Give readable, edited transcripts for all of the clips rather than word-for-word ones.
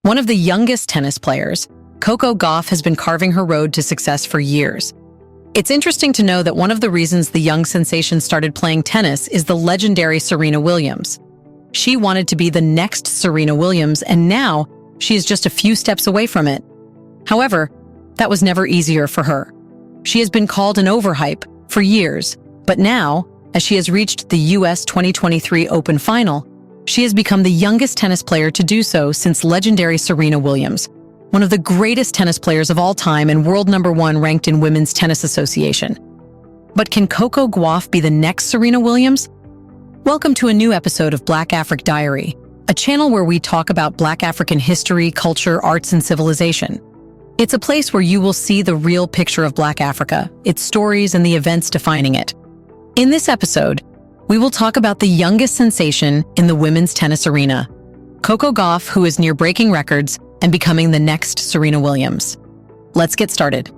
One of the youngest tennis players, Coco Gauff has been carving her road to success for years. It's interesting to know that one of the reasons the young sensation started playing tennis is the legendary Serena Williams. She wanted to be the next Serena Williams, and now she is just a few steps away from it. However, that was never easier for her. She has been called an overhype for years, but now, as she has reached the US 2023 Open Final, she has become the youngest tennis player to do so since legendary Serena Williams, one of the greatest tennis players of all time and world #1 ranked in Women's Tennis Association. But can Coco Gauff be the next Serena Williams? Welcome to a new episode of Black Africa Diary, a channel where we talk about Black African history, culture, arts, and civilization. It's a place where you will see the real picture of Black Africa, its stories, and the events defining it. In this episode, we will talk about the youngest sensation in the women's tennis arena, Coco Gauff, who is near breaking records and becoming the next Serena Williams. Let's get started.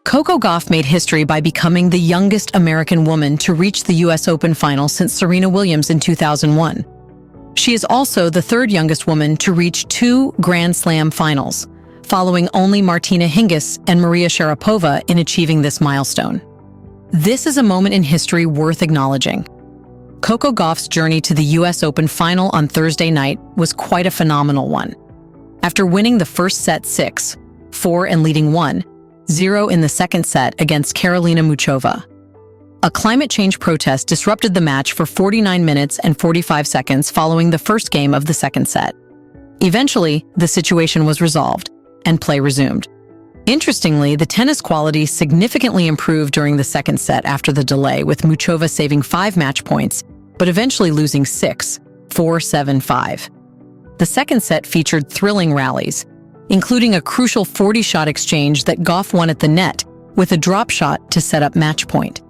Coco Gauff made history by becoming the youngest American woman to reach the US Open final since Serena Williams in 2001. She is also the third youngest woman to reach 2 Grand Slam finals, following only Martina Hingis and Maria Sharapova in achieving this milestone. This is a moment in history worth acknowledging. Coco Gauff's journey to the US Open final on Thursday night was quite a phenomenal one. After winning the first set 6-4 and leading 1-0 in the second set against Karolina Muchova, a climate change protest disrupted the match for 49 minutes and 45 seconds following the first game of the second set. Eventually, the situation was resolved, and play resumed. Interestingly, the tennis quality significantly improved during the second set after the delay, with Muchova saving 5 match points, but eventually losing 6-4, 7-5. The second set featured thrilling rallies, including a crucial 40-shot exchange that Gauff won at the net with a drop shot to set up match point.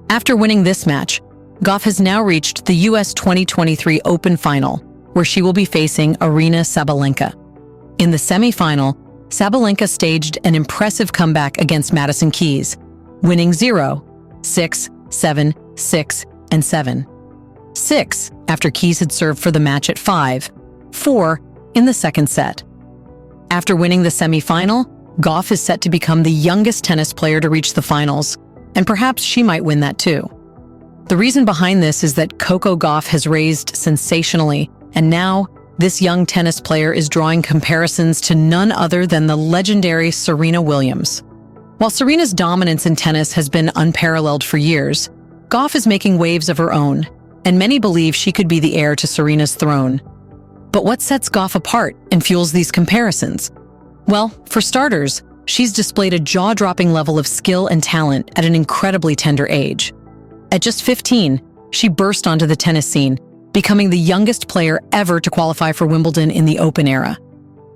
After winning this match, Gauff has now reached the US 2023 Open Final, where she will be facing Aryna Sabalenka. In the semi-final, Sabalenka staged an impressive comeback against Madison Keys, winning 0-6, 7, 6, and 7-6 after Keys had served for the match at 5-4 in the second set. After winning the semi-final, Gauff is set to become the youngest tennis player to reach the finals, and perhaps she might win that too. The reason behind this is that Coco Gauff has raised sensationally, and now this young tennis player is drawing comparisons to none other than the legendary Serena Williams. While Serena's dominance in tennis has been unparalleled for years, Gauff is making waves of her own, and many believe she could be the heir to Serena's throne. But what sets Gauff apart and fuels these comparisons? Well, for starters, she's displayed a jaw-dropping level of skill and talent at an incredibly tender age. At just 15, she burst onto the tennis scene, becoming the youngest player ever to qualify for Wimbledon in the Open era.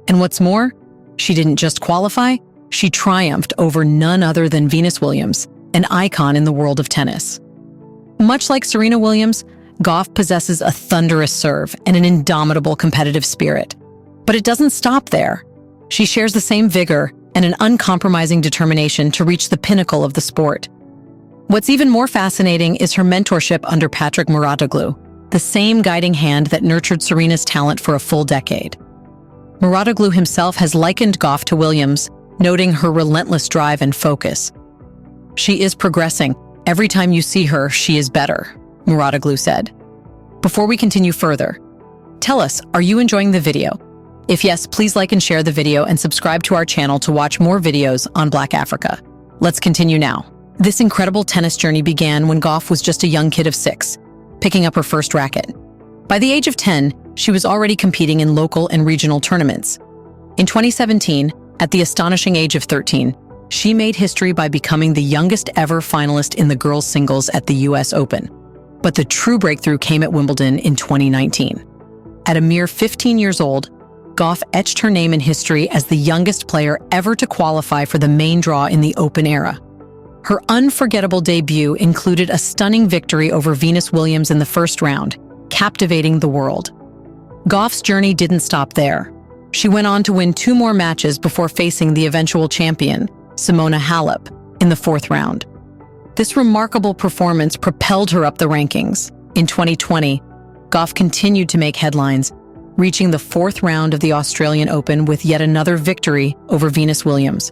And what's more, she didn't just qualify, she triumphed over none other than Venus Williams, an icon in the world of tennis. Much like Serena Williams, Gauff possesses a thunderous serve and an indomitable competitive spirit. But it doesn't stop there. She shares the same vigor and an uncompromising determination to reach the pinnacle of the sport. What's even more fascinating is her mentorship under Patrick Mouratoglou, the same guiding hand that nurtured Serena's talent for a full decade. Mouratoglou himself has likened Gauff to Williams, noting her relentless drive and focus. "She is progressing. Every time you see her, she is better," Mouratoglou said. Before we continue further, tell us, are you enjoying the video? If yes, please like and share the video and subscribe to our channel to watch more videos on Black Africa. Let's continue now. This incredible tennis journey began when Gauff was just a young kid of 6, picking up her first racket. By the age of 10, she was already competing in local and regional tournaments. In 2017, at the astonishing age of 13, she made history by becoming the youngest ever finalist in the girls' singles at the US Open. But the true breakthrough came at Wimbledon in 2019. At a mere 15 years old, Gauff etched her name in history as the youngest player ever to qualify for the main draw in the Open era. Her unforgettable debut included a stunning victory over Venus Williams in the first round, captivating the world. Gauff's journey didn't stop there. She went on to win 2 more matches before facing the eventual champion, Simona Halep, in the 4th round. This remarkable performance propelled her up the rankings. In 2020, Gauff continued to make headlines, reaching the fourth round of the Australian Open with yet another victory over Venus Williams.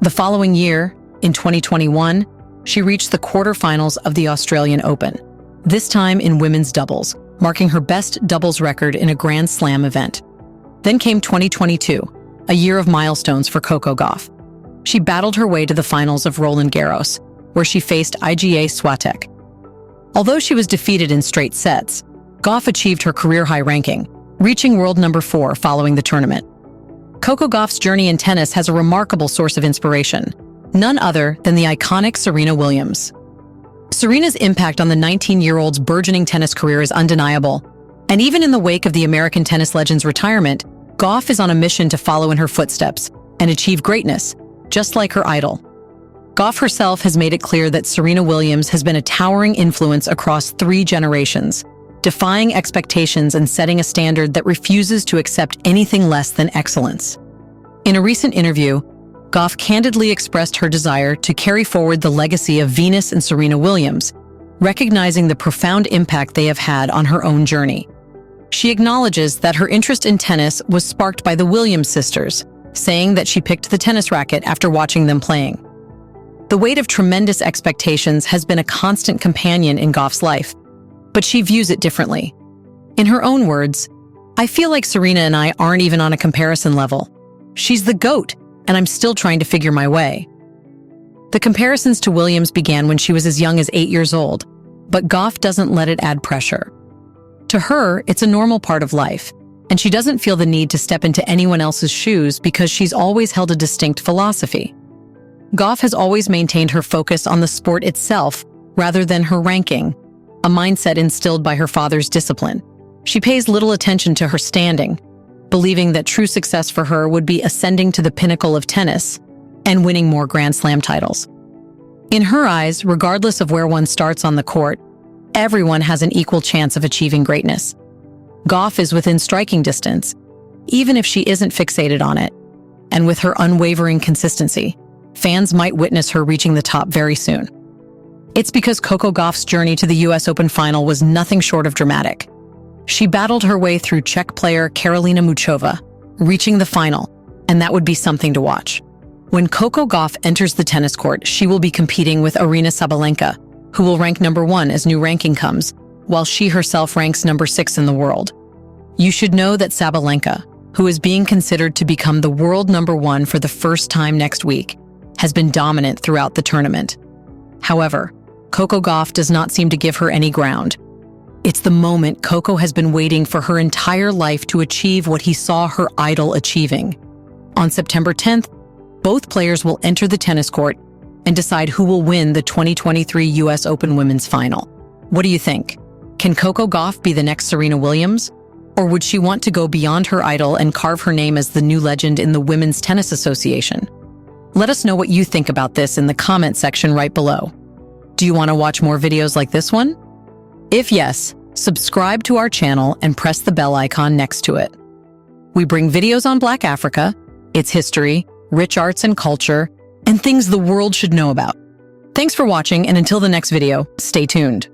The following year, in 2021, she reached the quarterfinals of the Australian Open, this time in women's doubles, marking her best doubles record in a Grand Slam event. Then came 2022, a year of milestones for Coco Gauff. She battled her way to the finals of Roland Garros, where she faced Iga Swiatek. Although she was defeated in straight sets, Gauff achieved her career-high ranking, reaching world number 4 following the tournament. Coco Gauff's journey in tennis has a remarkable source of inspiration, none other than the iconic Serena Williams. Serena's impact on the 19-year-old's burgeoning tennis career is undeniable, and even in the wake of the American tennis legend's retirement, Gauff is on a mission to follow in her footsteps and achieve greatness, just like her idol. Gauff herself has made it clear that Serena Williams has been a towering influence across 3 generations, defying expectations and setting a standard that refuses to accept anything less than excellence. In a recent interview, Gauff candidly expressed her desire to carry forward the legacy of Venus and Serena Williams, recognizing the profound impact they have had on her own journey. She acknowledges that her interest in tennis was sparked by the Williams sisters, saying that she picked the tennis racket after watching them playing. The weight of tremendous expectations has been a constant companion in Gauff's life, but she views it differently. In her own words, "I feel like Serena and I aren't even on a comparison level. She's the GOAT, and I'm still trying to figure my way." The comparisons to Williams began when she was as young as 8 years old, but Gauff doesn't let it add pressure. To her, it's a normal part of life, and she doesn't feel the need to step into anyone else's shoes because she's always held a distinct philosophy. Gauff has always maintained her focus on the sport itself rather than her ranking, a mindset instilled by her father's discipline. She pays little attention to her standing, believing that true success for her would be ascending to the pinnacle of tennis and winning more Grand Slam titles. In her eyes, regardless of where one starts on the court, everyone has an equal chance of achieving greatness. Gauff is within striking distance, even if she isn't fixated on it, and with her unwavering consistency, fans might witness her reaching the top very soon. It's because Coco Gauff's journey to the US Open final was nothing short of dramatic. She battled her way through Czech player Karolina Muchova, reaching the final, and that would be something to watch. When Coco Gauff enters the tennis court, she will be competing with Aryna Sabalenka, who will rank number 1 as new ranking comes, while she herself ranks number 6 in the world. You should know that Sabalenka, who is being considered to become the world number 1 for the first time next week, has been dominant throughout the tournament. However, Coco Gauff does not seem to give her any ground. It's the moment Coco has been waiting for her entire life to achieve what he saw her idol achieving. On September 10th, both players will enter the tennis court and decide who will win the 2023 US Open Women's Final. What do you think? Can Coco Gauff be the next Serena Williams? Or would she want to go beyond her idol and carve her name as the new legend in the Women's Tennis Association? Let us know what you think about this in the comment section right below. Do you want to watch more videos like this one? If yes, subscribe to our channel and press the bell icon next to it. We bring videos on Black Africa, its history, rich arts and culture, and things the world should know about. Thanks for watching, and until the next video, stay tuned.